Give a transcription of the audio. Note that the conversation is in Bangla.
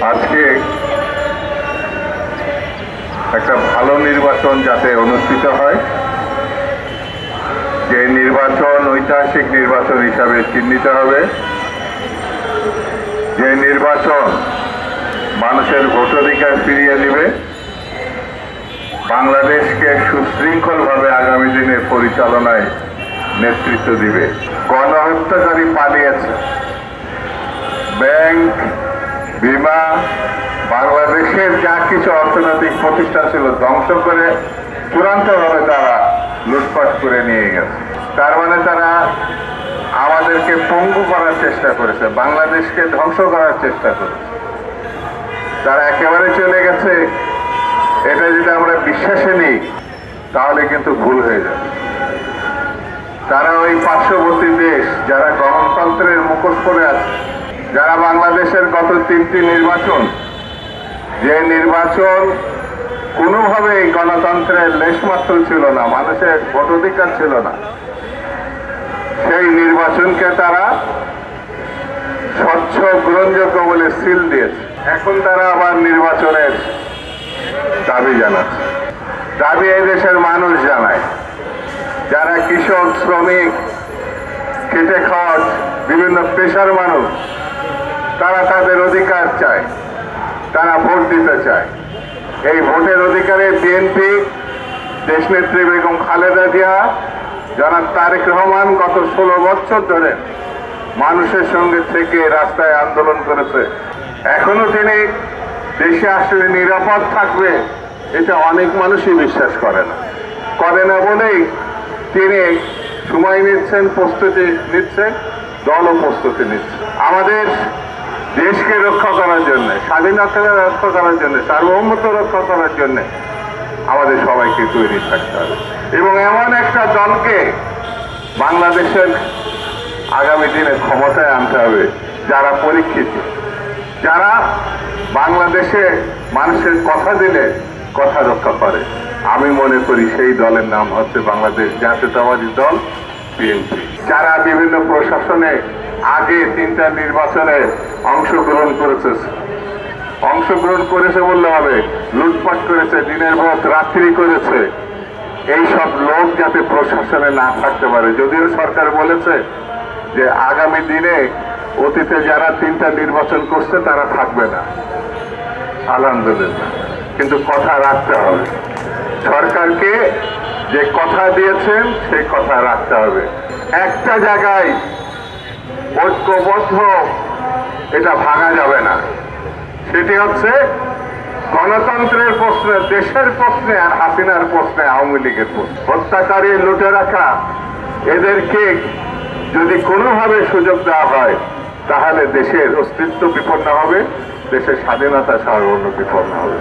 আজকে একটা ভালো নির্বাচন যাতে অনুষ্ঠিত হয়, যে নির্বাচন ঐতিহাসিক নির্বাচন হিসাবে চিহ্নিত হবে, যে নির্বাচন মানুষের ভোটাধিকার ফিরিয়ে দিবে, বাংলাদেশকে সুশৃঙ্খলভাবে আগামী দিনের পরিচালনায় নেতৃত্ব দিবে। গণহত্যাকারী পালিয়েছে, ব্যাংক, বিমা, বাংলাদেশের যা কিছু অর্থনৈতিক প্রতিষ্ঠান ছিল ধ্বংস করে চূড়ান্তভাবে তারা লুটপাট করে নিয়ে গেছে। তার মানে তারা আমাদেরকে পঙ্গু করার চেষ্টা করেছে, বাংলাদেশকে ধ্বংস করার চেষ্টা করেছে। তারা একেবারে চলে গেছে, এটা যদি আমরা বিশ্বাসে নিই তাহলে কিন্তু ভুল হয়ে যাবে। তারা ওই পার্শ্ববর্তী দেশ যারা গণতন্ত্রের মুখোশ পরে আছে, যারা বাংলাদেশের গত 3টি নির্বাচন, যে নির্বাচন কোনোভাবেই গণতন্ত্রের লেশমাত্র ছিল না, মানুষের ভোটাধিকার ছিল না, সেই নির্বাচনকে তারা স্বচ্ছ গ্রহণযোগ্য বলে সিল দিয়েছে। এখন তারা আবার নির্বাচনের দাবি জানাচ্ছে। দাবি এই দেশের মানুষ জানায়, যারা কৃষক, শ্রমিক, খেটে খাওয়া বিভিন্ন পেশার মানুষ, তারা তাদের অধিকার চায়, তারা ভোট দিতে চায়। এই ভোটের অধিকারে বিএনপি, দেশনেত্রী বেগম খালেদা জিয়া, জনাব তারেক রহমান গত 16 বছর ধরে মানুষের সঙ্গে থেকে রাস্তায় আন্দোলন করেছে। এখনো তিনি দেশে আসলে নিরাপদ থাকবে এটা অনেক মানুষই বিশ্বাস করে না বলেই তিনি সময় নিচ্ছেন, প্রস্তুতি নিচ্ছেন, দলও প্রস্তুতি নিচ্ছে। আমাদের দেশকে রক্ষা করার জন্য, স্বাধীনতা রক্ষা করার জন্য, সার্বভৌমত্ব রক্ষা করার জন্য আমাদের সবাইকে তৈরি থাকতে হবে এবং এমন একটা দলকে বাংলাদেশের আগামী দিনে ক্ষমতায় আনতে হবে যারা পরীক্ষিত, যারা বাংলাদেশে মানুষের কথা দিলে কথা রক্ষা করে। আমি মনে করি সেই দলের নাম হচ্ছে বাংলাদেশ জাতীয়তাবাদী দল, বিএনপি। যারা বিভিন্ন প্রশাসনে আগে 3টা নির্বাচনে অংশগ্রহণ করেছে বললে হবে, লুটপাট করেছে, দিনের ভোট রাত্রি করেছে, এই সব লোক যাতে প্রশাসনে না থাকতে পারে। যদিও সরকার বলেছে যে আগামী দিনে অতীতে যারা 3টা নির্বাচন করছে তারা থাকবে না, আলহামদুলিল্লাহ, কিন্তু কথা রাখতে হবে। সরকারকে যে কথা দিয়েছেন সেই কথা রাখতে হবে। একটা জায়গায় ঐক্যবদ্ধ, এটা ভাঙা যাবে না। সেটি হচ্ছে গণতন্ত্রের প্রশ্নে, দেশের প্রশ্নে, আর হাসিনার প্রশ্নে, আওয়ামী লীগের প্রশ্নে। হত্যাকারী, লুটে রাখা এদেরকে যদি কোনোভাবে সুযোগ দেওয়া হয় তাহলে দেশের অস্তিত্ব বিপন্ন হবে, দেশের স্বাধীনতা সার্বভৌম বিপন্ন হবে।